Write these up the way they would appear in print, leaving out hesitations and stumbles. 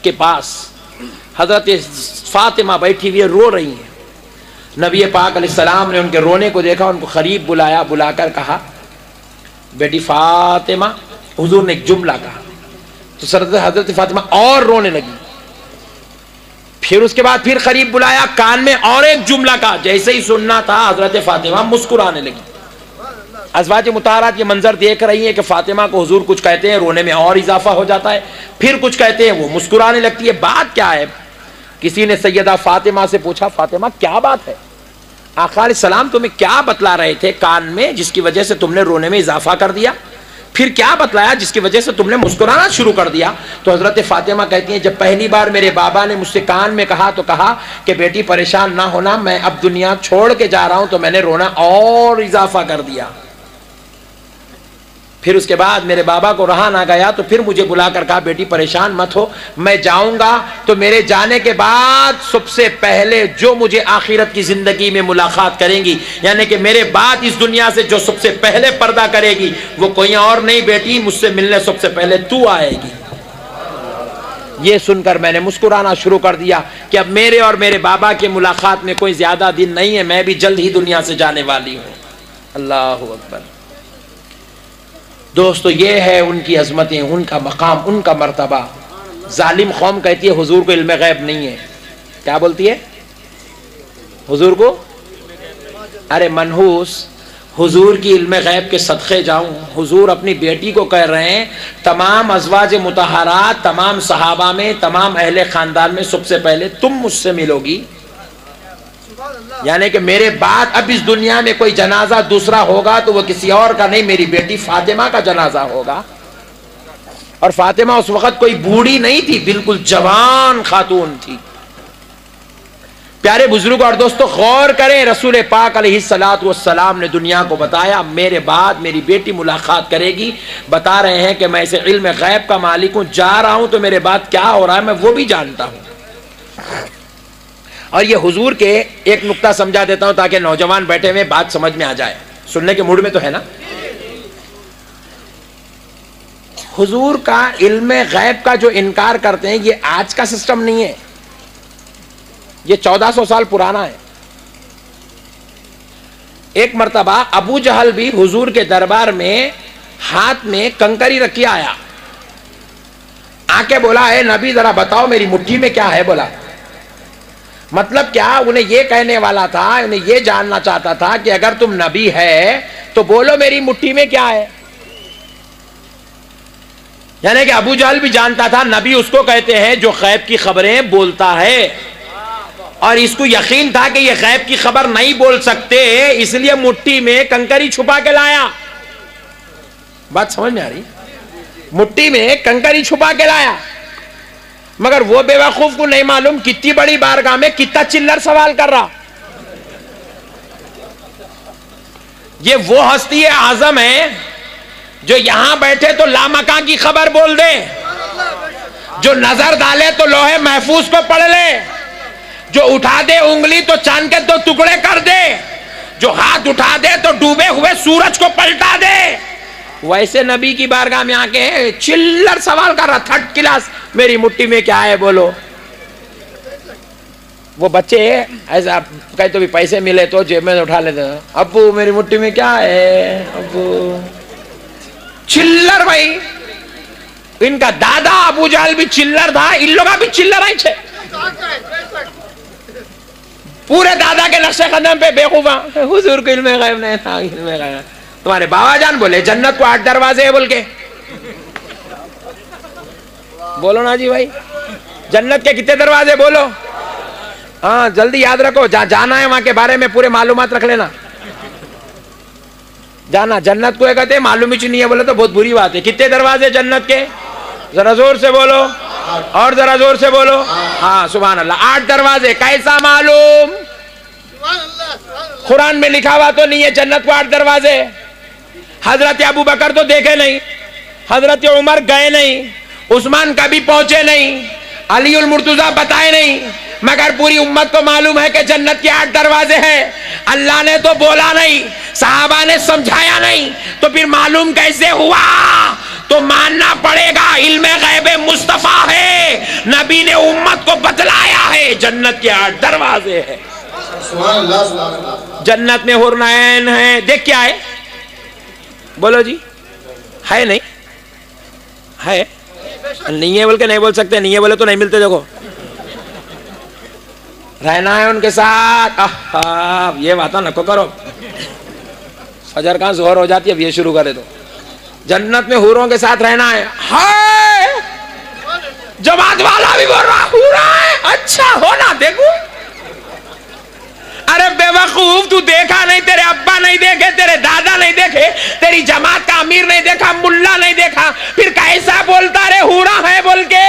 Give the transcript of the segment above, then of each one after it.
के पास हजरत फातिमा बैठी हुई रो रही हैं। नबी पाक अलैहिस्सलाम ने उनके रोने को देखा, उनको करीब बुलाया, बुलाकर कहा बेटी फातिमा, हुजूर ने एक जुमला कहा तो हजरत फातिमा और रोने लगी। फिर उसके बाद फिर करीब बुलाया, कान में और एक जुमला कहा, जैसे ही सुनना था हजरत फातिमा मुस्कुराने लगी। अज़वाज मुताहरात ये मंजर देख रही हैं कि फातिमा को हुजूर कुछ कहते हैं, रोने में और इजाफा हो जाता है, फिर कुछ कहते हैं, वो मुस्कुराने लगती है। बात क्या है? किसी ने सैयदा फातिमा से पूछा, फातिमा क्या बात है? आका अलैहिस्सलाम तुम्हें क्या बतला रहे थे कान में जिसकी वजह से तुमने रोने में इजाफा कर दिया? फिर क्या बतलाया जिसकी वजह से तुमने मुस्कुराना शुरू कर दिया? तो हजरत फातिमा कहती हैं, जब पहली बार मेरे बाबा ने मुझसे कान में कहा तो कहा कि बेटी परेशान ना होना, मैं अब दुनिया छोड़ के जा रहा हूं, तो मैंने रोना और इजाफा कर दिया। फिर उसके बाद मेरे बाबा को रहा ना गया तो फिर मुझे बुलाकर कहा, बेटी परेशान मत हो, मैं जाऊंगा तो मेरे जाने के बाद सबसे पहले जो मुझे आखिरत की जिंदगी में मुलाकात करेंगी, यानी कि मेरे बाद इस दुनिया से जो सबसे पहले पर्दा करेगी वो कोई और नहीं बेटी, मुझसे मिलने सबसे पहले तू आएगी। ये सुनकर मैंने मुस्कुराना शुरू कर दिया कि अब मेरे और मेरे बाबा की मुलाकात में कोई ज्यादा दिन नहीं है, मैं भी जल्द ही दुनिया से जाने वाली हूं। अल्लाह अकबर। दोस्तों, ये है उनकी अजमतें, उनका मकाम, उनका मर्तबा। जालिम कौम कहती है हुजूर को इल्म गैब नहीं है। क्या बोलती है? हुजूर को, अरे मनहूस, हुजूर की इल्म गैब के सदक़े जाऊं। हुजूर अपनी बेटी को कह रहे हैं, तमाम अज़वाज मुतहरात, तमाम सहाबा में, तमाम अहले ख़ानदान में सबसे पहले तुम मुझसे मिलोगी, यानी कि मेरे बाद अब इस दुनिया में कोई जनाजा दूसरा होगा तो वो किसी और का नहीं, मेरी बेटी फातिमा का जनाजा होगा। और फातिमा उस वक्त कोई बूढ़ी नहीं थी, बिल्कुल जवान खातून थी। प्यारे बुजुर्ग और दोस्तों, गौर करें, रसूल पाक अलैहिस्सलातु वस्सलाम ने दुनिया को बताया मेरे बाद मेरी बेटी मुलाकात करेगी। बता रहे हैं कि मैं इसे इल्म गैब का मालिक हूं, जा रहा हूं तो मेरे बाद क्या हो रहा है मैं वो भी जानता हूं। और ये हुजूर के एक नुक्ता समझा देता हूं ताकि नौजवान बैठे हुए बात समझ में आ जाए, सुनने के मूड में तो है ना। हुजूर का इल्म गैब का जो इनकार करते हैं ये आज का सिस्टम नहीं है, ये 1400 साल पुराना है। एक मर्तबा अबू जहल भी हुजूर के दरबार में हाथ में कंकरी रखी आया, आके बोला, है नबी जरा बताओ मेरी मुट्ठी में क्या है। बोला मतलब क्या? उन्हें यह कहने वाला था, उन्हें यह जानना चाहता था कि अगर तुम नबी है तो बोलो मेरी मुट्ठी में क्या है। यानी कि अबू जहल भी जानता था नबी उसको कहते हैं जो गैब की खबरें बोलता है, और इसको यकीन था कि यह गैब की खबर नहीं बोल सकते, इसलिए मुट्ठी में कंकरी छुपा के लाया। बात समझ में आ रही? मुट्ठी में कंकरी छुपा के लाया, मगर वो बेवकूफ को नहीं मालूम कितनी बड़ी बारगाह में कितना चिल्लर सवाल कर रहा। ये वो हस्ती आजम है जो यहां बैठे तो लामका की खबर बोल दे, जो नजर डाले तो लोहे महफूज को पढ़ ले, जो उठा दे उंगली तो चांद के तो टुकड़े कर दे, जो हाथ उठा दे तो डूबे हुए सूरज को पलटा दे। वैसे नबी की बारगाह में आके चिल्लर सवाल कर रहा, थर्ड क्लास, मेरी मुट्ठी में क्या है बोलो। वो बच्चे ऐसा कहे तो भी पैसे मिले तो जेब में उठा लेते, अब्बू मेरी मुट्ठी में क्या है अब्बू। चिल्लर भाई, इनका दादा अबू जहल भी चिल्लर था, इन लोग भी चिल्लर आई छे, पूरे दादा के नक्शे कदम पे बेवकूफा। हुजूर को इल्म गैब नहीं था, इल्म गैब। तुम्हारे बाबा जान बोले जन्नत को 8 दरवाजे है बोल के, बोलो ना जी भाई, जन्नत के कितने दरवाजे बोलो। हाँ जल्दी याद रखो, जहां जाना है वहां के बारे में पूरे मालूमात रख लेना। जाना जन्नत को कहते मालूम ही नहीं है बोले तो बहुत बुरी बात है। कितने दरवाजे जन्नत के? जरा जोर से बोलो, और जरा जोर से बोलो। हाँ सुभान अल्लाह, 8 दरवाजे। कैसा मालूम? कुरान में लिखा हुआ तो नहीं है जन्नत को 8 दरवाजे। हजरत अबू बकर तो देखे नहीं, हजरत उमर गए नहीं, उस्मान कभी पहुंचे नहीं, अली उल मुर्तजा बताए नहीं, मगर पूरी उम्मत को मालूम है कि जन्नत के 8 दरवाजे हैं। अल्लाह ने तो बोला नहीं, सहाबा ने समझाया नहीं, तो फिर मालूम कैसे हुआ? तो मानना पड़ेगा इल्मे गैब मुस्तफा है, नबी ने उम्मत को बतलाया है, जन्नत के 8 दरवाजे हैं। जन्नत में हुरनैन है, देख क्या है, बोलो जी, है नहीं है? नहीं है बोल के नहीं बोल सकते, नहीं है बोले तो नहीं मिलते। देखो रहना है उनके साथ। ये बात नको करो, फजर का जोहर हो जाती है, अब ये शुरू करे तो जन्नत में हूरों के साथ रहना है। हाय जमात वाला भी बोल रहा हूरा है, अच्छा होना देखो। अरे बेवकूफ, तू देखा नहीं, तेरे अब्बा नहीं देखे, तेरे दादा नहीं देखे, तेरी जमात का अमीर नहीं देखा, मुल्ला नहीं देखा, फिर कैसा बोलता रे हूरा है बोल के?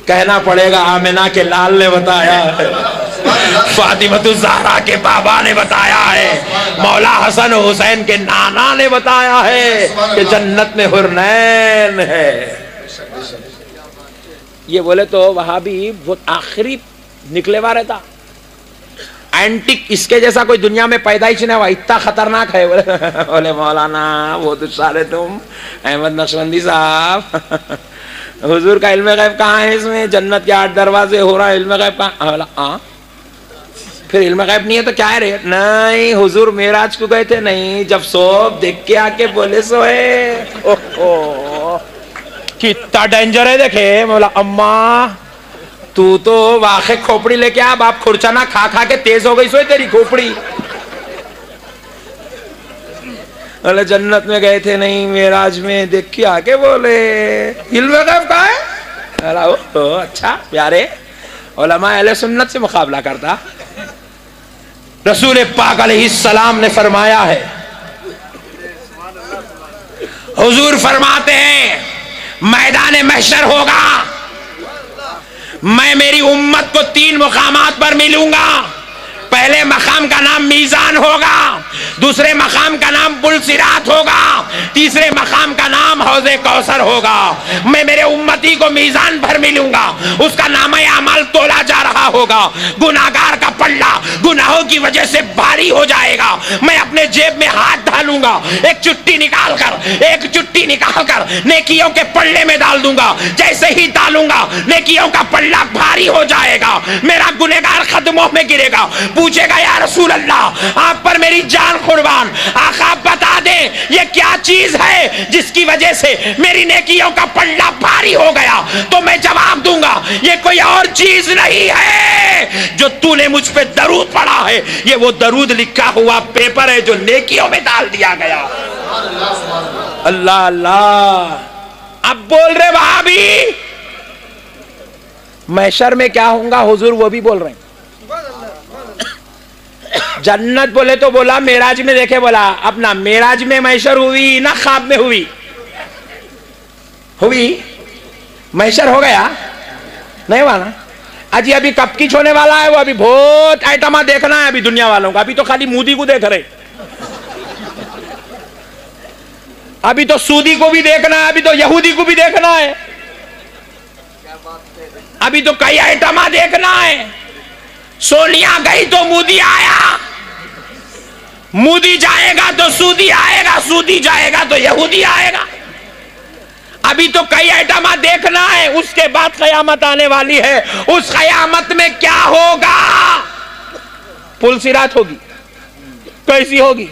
कहना पड़ेगा आमिना के लाल ने बताया है, फातिमतु ज़हरा के बाबा ने बताया है, मौला हसन हुसैन के नाना ने बताया है कि जन्नत में हुरनैन है। ये बोले तो वहां भी बहुत आखिरी निकले वाला था, एंटिक, इसके जैसा कोई दुनिया में पैदाइश नहीं हुआ, इतना खतरनाक है। बोले मौलाना वो तो सारे तुम अहमद नक्शबंदी साहब, हुजूर का इल्म गैब कहाँ है? इसमें जन्नत के 8 दरवाजे हो रहा है, इल्म गैब कहाँ? फिर इल्म गैब नहीं है तो क्या है रे? नहीं, हुजूर मेराज को गए थे, नहीं, जब सोब देख के आके बोले सोए। ओहो कितना डेंजर है, देखे बोला अम्मा तू तो वाक़ई खोपड़ी लेके आ, बाप खुरचाना खा खा के तेज हो गई सोए तेरी खोपड़ी। बोले जन्नत में गए थे, नहीं मेराज में, देख के आके बोले इल्म गैब का है। ओ अच्छा प्यारे, उलमा अहले सुन्नत से मुकाबला करता। रसूल पाक अलैहिस्सलाम ने फरमाया है, हुजूर फरमाते हैं मैदान महशर होगा, मैं मेरी उम्मत को 3 मकामात पर मिलूंगा। पहले मकाम का नाम मीजान होगा, दूसरे मकाम का नाम बुलसिरात होगा, तीसरे मकाम का नाम हौज़े कौसर होगा। मैं मेरे उम्मती को मीजान पर मिलूंगा, उसका नाम अमाल तोला जा रहा होगा, गुनाहगार का पल्ला गुनाहों की वजह से भारी हो जाएगा। मैं अपने जेब में हाथ डालूंगा, एक चुट्टी निकाल कर नेकियों के पल्ले में डाल दूंगा। जैसे ही डालूंगा नेकियों का पल्ला भारी हो जाएगा, मेरा गुनहगार कदमों में गिरेगा, पूछेगा या रसूल अल्लाह आप पर मेरी जान कुर्बान, आका बता दे ये क्या चीज है जिसकी वजह से मेरी नेकियों का पल्ला भारी हो गया? तो मैं जवाब दूंगा ये कोई और चीज नहीं है, जो तूने मुझ पे दरूद पढ़ा है, ये वो दरूद लिखा हुआ पेपर है जो नेकियों में डाल दिया गया। अल्लाह अल्लाह। अब बोल रहे भाभी महशर में क्या होगा, हुजूर वो भी बोल रहे हैं। जन्नत बोले तो बोला मेराज में देखे, बोला अपना मेराज में महशर हुई ना ख्वाब में हुई? महशर हो गया नहीं हुआ ना? अजी अभी कब की छोने वाला है, वो अभी बहुत आइटमा देखना है अभी दुनिया वालों का। अभी तो खाली मोदी को देख रहे, अभी तो सूदी को भी देखना है, अभी तो यहूदी को भी देखना है, अभी तो कई आइटमा देखना है। सोनिया गई तो मोदी आया, मोदी जाएगा तो सूदी आएगा, सूदी जाएगा तो यहूदी आएगा। अभी तो कई आइटमा देखना है, उसके बाद कयामत आने वाली है। उस कयामत में क्या होगा? पुलसिरात होगी। कैसी होगी?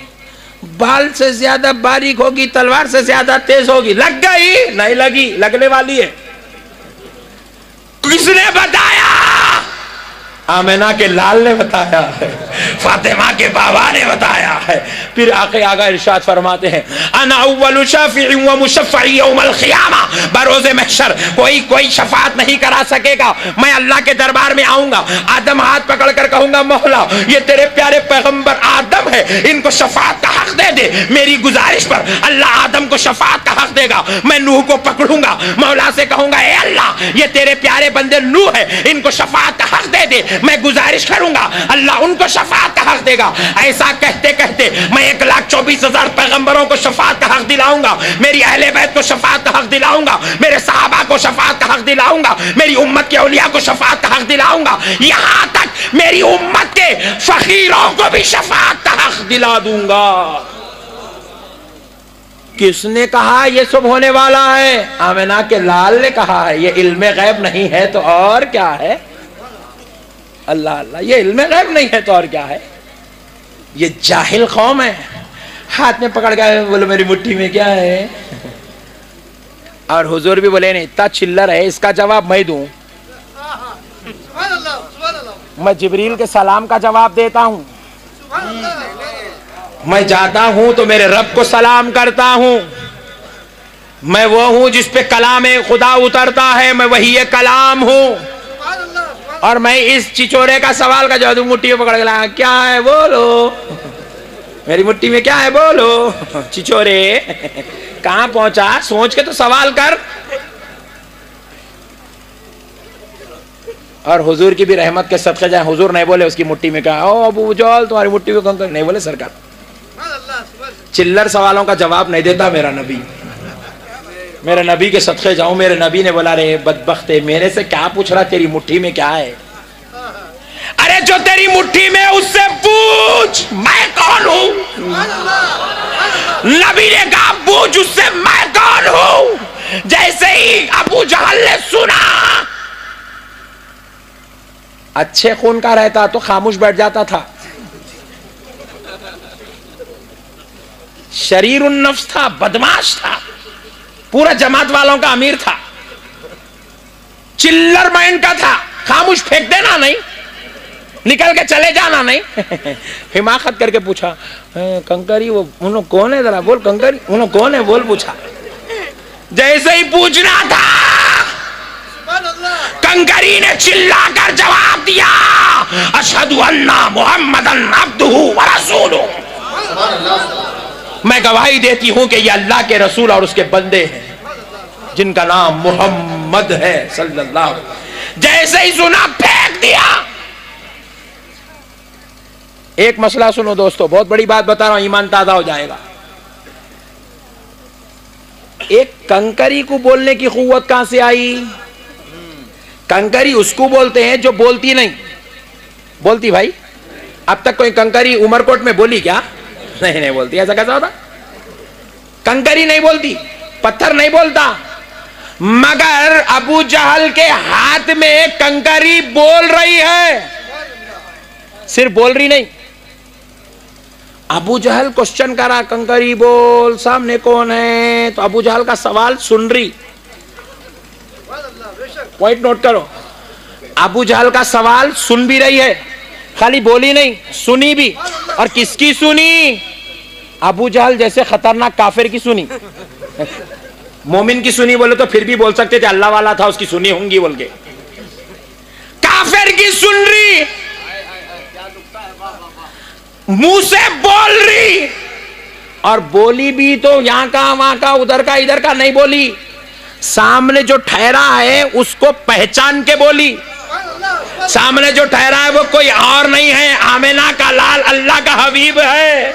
बाल से ज्यादा बारीक होगी, तलवार से ज्यादा तेज होगी। लग गई? नहीं लगी, लगने वाली है। किसने बताया? आमिना के लाल ने बताया है, फातिमा के बाबा ने बताया है। फिर आगे आगा इरशाद फरमाते हैं अना अव्वलु शाफिई व मुशफ़्फ़ई यौमल क़ियामा, बरोज़े महशर कोई शफाअत नहीं करा सकेगा। मैं अल्लाह के दरबार में आऊंगा, आदम हाथ पकड़कर कहूंगा मौला ये तेरे प्यारे पैगंबर आदम है, इनको शफाअत का हक दे दे। मेरी गुजारिश पर अल्लाह आदम को शफाअत का हक देगा। मैं नूह को पकड़ूंगा, मौला से कहूंगा ए अल्लाह ये तेरे प्यारे बंदे नूह है, इनको शफाअत का हक दे दे। मैं गुजारिश करूंगा, अल्लाह उनको शफाअत का हक देगा। ऐसा कहते कहते मैं 1,24,000 पैगंबरों को शफाअत का हक दिलाऊंगा, मेरी अहले बैत को शफाअत का हक दिलाऊंगा, मेरे सहाबा को शफाअत का हक दिलाऊंगा, मेरी उम्मत के औलिया को शफाअत का हक दिलाऊंगा, यहां तक मेरी उम्मत के फकीरों को भी शफाअत का हक दिला दूंगा। किसने कहा ये सब होने वाला है? आमिना के लाल ने कहा है। ये इल्मे गैब नहीं है तो और क्या है? अल्लाह अल्लाह, ये इल्मे गैब नहीं है तो और क्या है? ये जाहिल कौम है। हाथ में पकड़ के बोले मेरी मुट्ठी में क्या है? और हुजूर भी बोले नहीं, इतना चिल्लर है, इसका जवाब मैं दूं? मैं जिब्रील के सलाम का जवाब देता हूं। मैं जाता हूं तो मेरे रब को सलाम करता हूं। मैं वो हूं जिस पे कलाम खुदा उतरता है, मैं वही ये कलाम हूं। और मैं इस चिचोरे का सवाल का जवाब मुट्ठी में पकड़ के लाया, क्या है बोलो? मेरी मुट्ठी में क्या है बोलो? चिचोरे कहां पहुंचा? सोच के तो सवाल कर। और हुजूर की भी रहमत के सदक़े जाए, हुजूर नहीं बोले उसकी मुट्ठी में क्या? ओ अबू जहल तुम्हारी मुट्ठी में कंकर नहीं बोले सरकार। चिल्लर सवालों का जवाब नहीं देता मेरा नबी। मेरे नबी के सदक़े जाऊं, मेरे नबी ने बोला रे बदबख्ते, मेरे से क्या पूछ रहा तेरी मुट्ठी में क्या है? अरे जो तेरी मुट्ठी में उससे पूछ मैं कौन हूं। नबी ने कहा पूछ उससे मैं कौन हूं। जैसे ही अबू जहल ने सुना, अच्छे खून का रहता तो खामोश बैठ जाता था। शरीरुन नफ्स था, बदमाश था, पूरा जमात वालों का अमीर था, चिल्लर माइंड का था। खामोश फेंक देना नहीं, निकल के चले जाना नहीं। हिमाकत करके पूछा कंकरी वो उन्होंने कौन है? जरा बोल कंकरी उन्होंने कौन है बोल पूछा। जैसे ही पूछना था कंकरी ने चिल्लाकर जवाब दिया, अशहदु अन्ना मुहम्मदन अब्दुहु व रसूलुहु। मैं गवाही देती हूं कि ये अल्लाह के रसूल और उसके बंदे हैं जिनका नाम मोहम्मद है सल्लल्लाहु अलैहि वसल्लम। जैसे ही सुना फेंक दिया। एक मसला सुनो दोस्तों, बहुत बड़ी बात बता रहा हूं, ईमान ताजा हो जाएगा। एक कंकरी को बोलने की कुव्वत कहां से आई? कंकरी उसको बोलते हैं जो बोलती नहीं। बोलती भाई? अब तक कोई कंकरी उमरकोट में बोली क्या? नहीं बोलती। ऐसा कैसा होता? कंकरी नहीं बोलती, पत्थर नहीं बोलता, मगर अबू जहल के हाथ में कंकरी बोल रही है। सिर्फ बोल रही नहीं, अबू जहल क्वेश्चन करा, कंकरी बोल सामने कौन है? तो अबू जहल का सवाल सुन रही। पॉइंट नोट करो, अबू जहल का सवाल सुन भी रही है, खाली बोली नहीं, सुनी भी। और किसकी सुनी? अबू जहल जैसे खतरनाक काफिर की सुनी। मोमिन की सुनी बोले तो फिर भी बोल सकते थे अल्लाह वाला था उसकी सुनी होंगी बोल के। काफिर की सुन रही, मुंह से बोल रही, और बोली भी तो यहां का वहां का उधर का इधर का नहीं बोली, सामने जो ठहरा है उसको पहचान के बोली। सामने जो ठहरा है वो कोई और नहीं है, आमिना का लाल अल्लाह का हबीब है।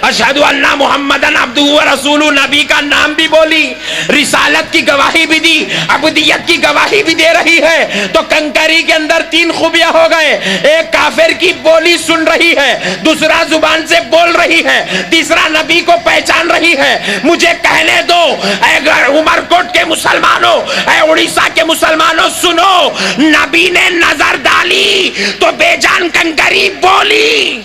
अशहदु अन्ना मुहम्मदन अब्दुहु व रसूलुहु, नबी का नाम भी बोली, रिसालत की गवाही भी दी, अबदियत की गवाही भी दे रही है। तो कंकरी के अंदर तीन खूबियां हो गए। एक काफिर की बोली सुन रही है, दूसरा जुबान से बोल रही है, तीसरा नबी को पहचान रही है। मुझे कहने दो उमरकोट के मुसलमानों, उड़ीसा के मुसलमानों, सुनो, नबी ने नजर डाली तो बेजान कंकरी बोली।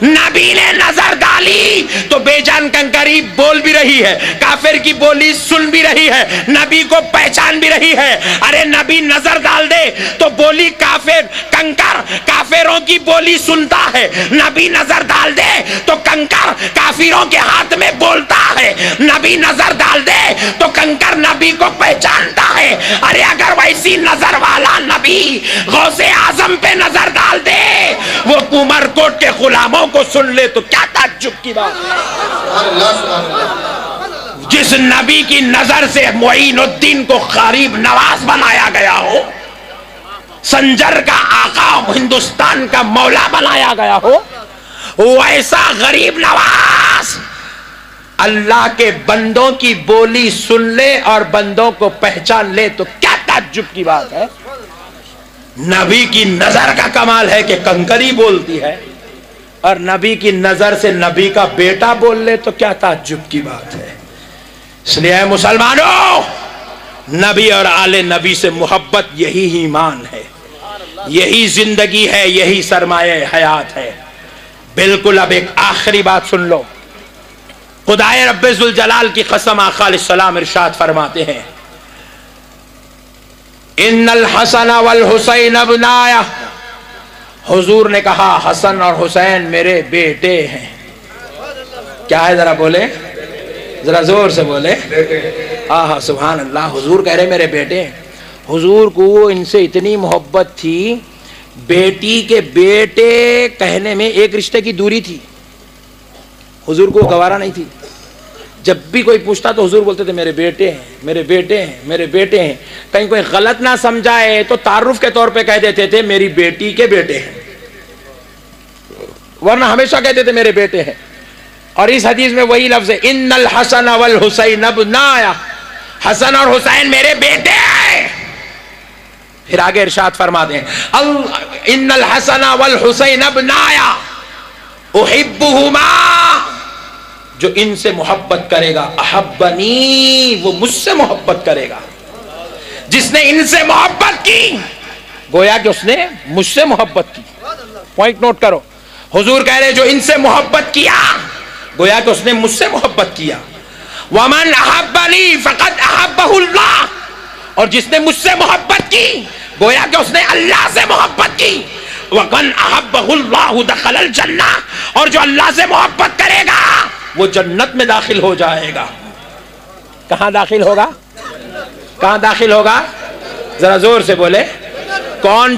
नबी ने नजर डाली तो बेजान कंकरी बोल भी रही है, काफिर की बोली सुन भी रही है, नबी को पहचान भी रही है। अरे नबी नजर डाल दे तो बोली काफिर कंकर काफिरों की बोली सुनता है, नबी नजर डाल दे तो कंकर काफिरों के हाथ में बोलता है, नबी नजर डाल दे तो कंकर नबी को पहचानता है। अरे अगर वैसी नजर वाला नबी गौसे आजम पे नजर डाल दे, वो उमरकोट के गुलामों को सुन ले तो क्या ताज्जुब की बात। जिस नबी की नजर से मुईनुद्दीन को गरीब नवाज बनाया गया हो, संजर का आका हिंदुस्तान का मौला बनाया गया हो, वैसा गरीब नवाज अल्लाह के बंदों की बोली सुन ले और बंदों को पहचान ले तो क्या ताज्जुब की बात है। नबी की नजर का कमाल है कि कंकरी बोलती है और नबी की नजर से नबी का बेटा बोल ले तो क्या ताज्जुब की बात है। इसलिए मुसलमानों, नबी और आले नबी से मोहब्बत यही ईमान है, यही जिंदगी है, यही सरमाए हयात है। बिल्कुल। अब एक आखिरी बात सुन लो। खुदाए रब्बे जुल जलाल की कसम आका अलैहिस्सलाम इरशाद फरमाते हैं, इन्नल हसन वल हुसैन अबनाया। हुजूर ने कहा हसन और हुसैन मेरे बेटे हैं। क्या है, जरा बोले, जरा जोर से बोले। आहा सुभान अल्लाह। हुजूर कह रहे मेरे बेटे हैं। हुजूर को इनसे इतनी मोहब्बत थी, बेटी के बेटे कहने में एक रिश्ते की दूरी थी। हुजूर को गवारा नहीं थी। जब भी कोई पूछता तो हुजूर बोलते थे मेरे बेटे हैं, मेरे बेटे हैं, मेरे बेटे हैं। कहीं कोई गलत ना समझाए तो तारुफ के तौर पे कह देते थे मेरी बेटी के बेटे हैं, वरना हमेशा कहते थे मेरे बेटे हैं। और इस हदीस में वही लफ्ज है, इन्नल हसन वल हुसैन अबनाया। हसन और हुसैन मेरे बेटे हैं। फिर आगे इरशाद फरमाते हैं, इन्नल हसन वल हुसैन अबनाया उहिब्बुहुमा। जो इनसे मोहब्बत करेगा अहब्बनी, वो मुझसे मोहब्बत करेगा। जिसने इनसे मोहब्बत की गोया कि उसने मुझसे मोहब्बत की। पॉइंट नोट करो। हुजूर कह रहे जो इनसे मोहब्बत किया गोया कि उसने मुझसे मोहब्बत किया। वमन अहब्बनी फक़द अहब्बहुल्लाह। और जिसने मुझसे मोहब्बत की गोया कि उसने अल्लाह से मोहब्बत की। वमन अहब्बहुल्लाहु दखलल जन्नह। और जो अल्लाह से मोहब्बत करेगा वो जन्नत में दाखिल हो जाएगा। कहां दाखिल होगा? कहां दाखिल होगा? जरा जोर से बोले, कौन